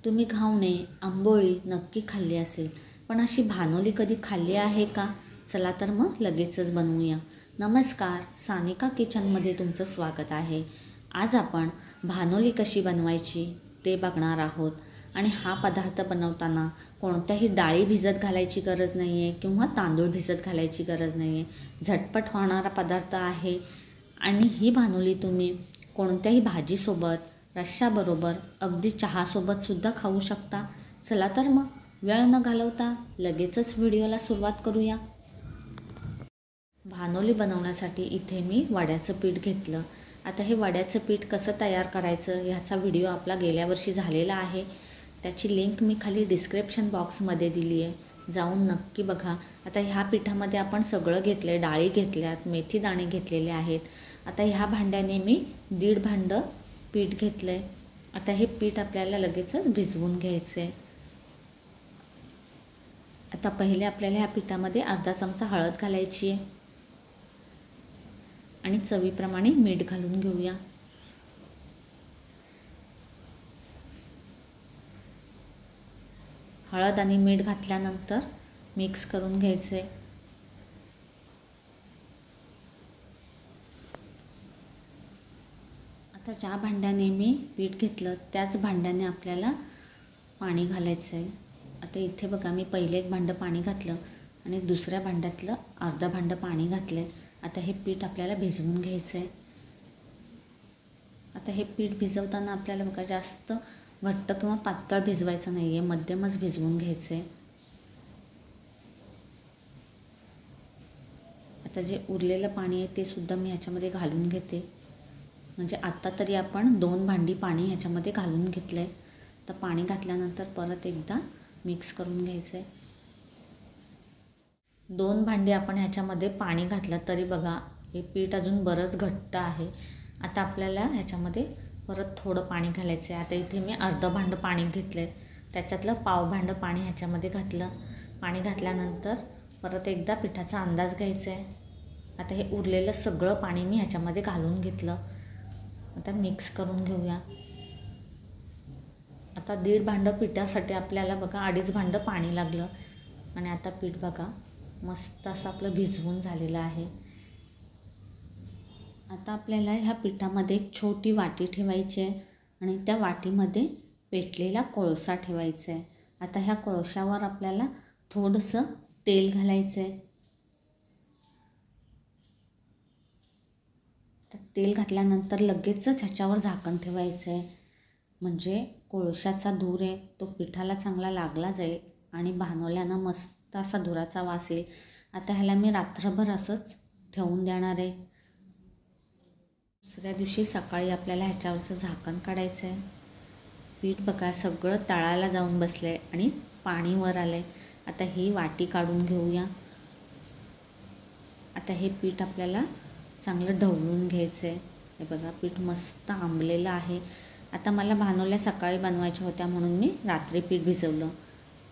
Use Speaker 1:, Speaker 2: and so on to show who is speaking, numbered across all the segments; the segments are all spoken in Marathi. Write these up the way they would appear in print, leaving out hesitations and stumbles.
Speaker 1: तुम्ही घावणे, आंबोळी नक्की खाल्ली असेल, पण अशी भानोली कधी खाल्ली आहे का? चला तर मग लगेचच बनवूया. नमस्कार, सानिका किचनमध्ये तुमचं स्वागत आहे. आज आपण भानोली कशी बनवायची ते बघणार आहोत. आणि हा पदार्थ बनवताना कोणत्याही डाळी भिजत घालायची गरज नाही आहे किंवा तांदूळ भिजत घालायची गरज नाही आहे. झटपट होणारा पदार्थ आहे आणि ही भानोली तुम्ही कोणत्याही भाजीसोबत, रश्श्याबरोबर, अगदी चहासोबतसुद्धा खाऊ शकता. चला तर मग वेळ न घालवता लगेचच व्हिडिओला सुरुवात करूया. भानोली बनवण्यासाठी इथे मी वड्याचं पीठ घेतलं. आता हे वड्याचं पीठ कसं तयार करायचं ह्याचा व्हिडिओ आपला गेल्या वर्षी झालेला आहे. त्याची लिंक मी खाली डिस्क्रिप्शन बॉक्समध्ये दिली आहे, जाऊन नक्की बघा. आता ह्या पिठामध्ये आपण सगळं घेतलं आहे, डाळी घेतल्यात, मेथी दाणे घेतलेले आहेत. आता ह्या भांड्याने मी 1.5 भांडं पीठ घेतलं आहे. आता हे पीठ आपल्याला लगेचच भिजवून घ्यायचं आहे. आता पहिले आपल्याला ह्या पिठामध्ये अर्धा चमचा हळद घालायची आहे आणि चवीप्रमाणे मीठ घालून घेऊया. हळद आणि मीठ घातल्यानंतर मिक्स करून घ्यायचे. आता ज्या भांड्याने मी पीठ घेतलं त्याच भांड्याने आपल्याला पाणी घालायचं आहे. आता इथे बघा, मी पहिले 1 भांडं पाणी घातलं आणि दुसऱ्या भांड्यातलं अर्धा भांडं पाणी घातलं. आता हे पीठ आपल्याला भिजवून घ्यायचं आहे. आता हे पीठ भिजवताना आपल्याला बघा जास्त घट्ट किंवा पातळ भिजवायचं नाही आहे, मध्यमच भिजवून घ्यायचं आहे. आता जे उरलेलं पाणी आहे ते सुद्धा मी ह्याच्यामध्ये घालून घेते. म्हणजे आत्ता तरी आपण 2 भांडी पाणी ह्याच्यामध्ये घालून घेतलं आहे. तर पाणी घातल्यानंतर परत एकदा मिक्स करून घ्यायचं आहे. 2 भांडी आपण ह्याच्यामध्ये पाणी घातलं तरी बघा हे पीठ अजून बरंच घट्ट आहे. आता आपल्याला ह्याच्यामध्ये परत थोडं पाणी घालायचं आहे. आता इथे मी अर्धं भांडं पाणी घेतलं आहे, त्याच्यातलं पाव भांडं पाणी ह्याच्यामध्ये घातलं. पाणी घातल्यानंतर परत एकदा पिठाचा अंदाज घ्यायचा आहे. आता हे उरलेलं सगळं पाणी मी ह्याच्यामध्ये घालून घेतलं. आता मिक्स करून घेऊया. आता 1.5 भांडं पिठासाठी आपल्याला बघा 2.5 भांडं पाणी लागलं. आणि आता पीठ बघा मस्त असं आपलं भिजवून झालेलं आहे. आता आपल्याला ह्या पिठामध्ये एक छोटी वाटी ठेवायची आहे आणि त्या वाटीमध्ये पेटलेला कोळसा ठेवायचा आहे. आता ह्या कोळशावर आपल्याला थोडंसं तेल घालायचं आहे. तर तेल घातल्यानंतर लगेचच ह्याच्यावर झाकण ठेवायचं आहे. म्हणजे कोळशाचा धूर आहे तो पिठाला चांगला लागला जाईल आणि भानोल्यांना मस्त असा धुराचा वास येईल. आता ह्याला मी रात्रभर असंच ठेवून देणार आहे. दुसऱ्या दिवशी सकाळी आपल्याला ह्याच्यावरचं झाकण काढायचं आहे. पीठ बघा सगळं तळाला जाऊन बसलं आहे आणि पाणी वर आलं आहे. आता ही वाटी काढून घेऊया. आता हे पीठ आपल्याला चांगलं ढवळून घ्यायचं आहे. हे बघा पीठ मस्त आंबलेलं आहे. आता मला भानोल्या सकाळी बनवायच्या होत्या म्हणून मी रात्री पीठ भिजवलं.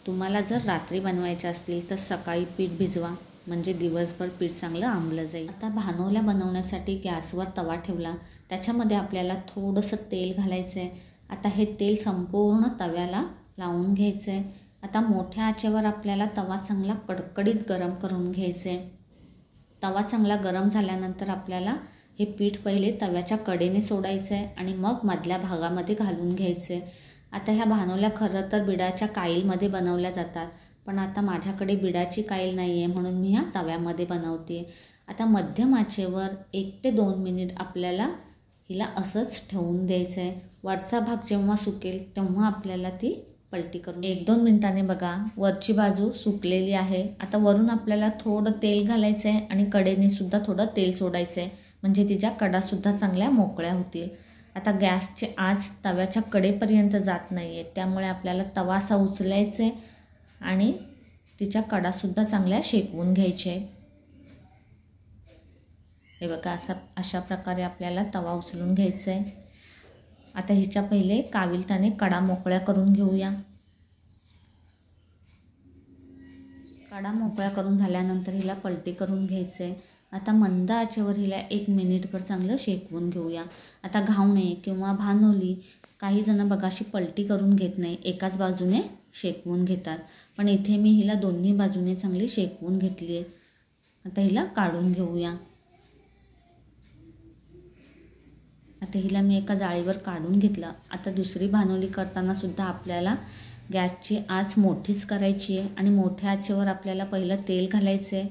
Speaker 1: तुम्हाला जर रात्री बनवायच्या असतील तर सकाळी पीठ भिजवा, म्हणजे दिवसभर पीठ चांगलं आंबलं जाईल. आता भानोल्या बनवण्यासाठी गॅसवर तवा ठेवला. त्याच्यामध्ये आपल्याला थोडंसं तेल घालायचं आहे. आता हे तेल संपूर्ण तव्याला लावून घ्यायचं आहे. आता मोठ्या आचेवर आपल्याला तवा चांगला कडकडीत गरम करून घ्यायचं आहे. तवा चांगला गरम झाल्यानंतर आपल्याला हे पीठ पहिले तव्याच्या कडेने सोडायचं आहे आणि मग मधल्या भागामध्ये घालून घ्यायचं आहे. आता ह्या भानोल्या खरं तर बिडाच्या काईलमध्ये बनवल्या जातात, पण आता माझ्याकडे बिडाची काईल नाही आहे म्हणून मी ह्या तव्यामध्ये बनवते. आता मध्यम आचेवर 1 ते 2 मिनिट आपल्याला हिला असंच ठेवून द्यायचं आहे. वरचा भाग जेव्हा सुकेल तेव्हा आपल्याला ती पलटी करून 1-2 मिनिटांनी बघा वरची बाजू सुकलेली आहे. आता वरून आपल्याला थोडं तेल घालायचं आहे आणि कडेने सुद्धा थोडं तेल सोडायचं आहे, म्हणजे तिच्या कडासुद्धा चांगल्या मोकळ्या होतील. आता गॅसचे आच तव्याच्या कडेपर्यंत जात नाही आहे, त्यामुळे आपल्याला तवा असा उचलायचा आहे आणि तिच्या कडासुद्धा चांगल्या शेकवून घ्यायच्या आहेत. हे बघा अशा प्रकारे आपल्याला तवा उचलून घ्यायचा आहे. आता हिच्या पहिले काविलताने कडा मोकळ्या करून घेऊया. कडा मोकळ्या करून झाल्यानंतर हिला पलटी करून घ्यायचं आहे. आता मंद आचेवर हिला 1 मिनिटभर चांगलं शेकवून घेऊया. आता घावणे किंवा भानोली काही जण बघा अशी पलटी करून घेत नाही, एकाच बाजूने शेकवून घेतात, पण इथे मी हिला दोन्ही बाजूने चांगली शेकवून घेतली आहे. आता हिला काढून घेऊया. आता हिला मी एका जाळीवर काढून घेतलं. आता दुसरी भानोली करताना सुद्धा आपल्याला गॅसची आच मोठीच करायची आहे आणि मोठ्या आचेवर आपल्याला पहिलं तेल घालायचं आहे.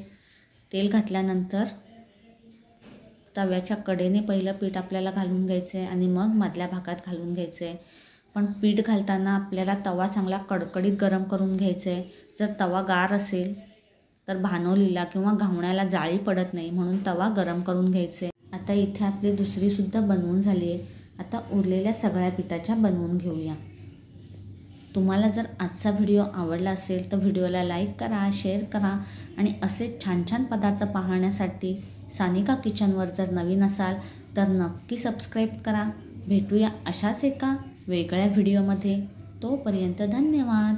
Speaker 1: तेल घातल्यानंतर तव्याच्या कडेने पहिलं पीठ आपल्याला घालून घ्यायचं आहे आणि मग मधल्या भागात घालून घ्यायचं आहे. पण पीठ घालताना आपल्याला तवा चांगला कडकडीत गरम करून घ्यायचं आहे. जर तवा गार असेल तर भानोलीला किंवा घावण्याला जाळी पडत नाही, म्हणून तवा गरम करून घ्यायचं आहे. आता इथे आपली दुसरीसुद्धा बनवून झाली आहे. आता उरलेल्या सगळ्या पिठाच्या बनवून घेऊया. तुम्हाला जर आजचा व्हिडिओ आवडला असेल तर व्हिडिओला लाईक करा, शेअर करा आणि असे छान छान पदार्थ पाहण्यासाठी सानिका किचनवर जर नवीन असाल तर नक्की सबस्क्राईब करा. भेटूया अशाच एका वेगळ्या व्हिडिओमध्ये. तोपर्यंत धन्यवाद.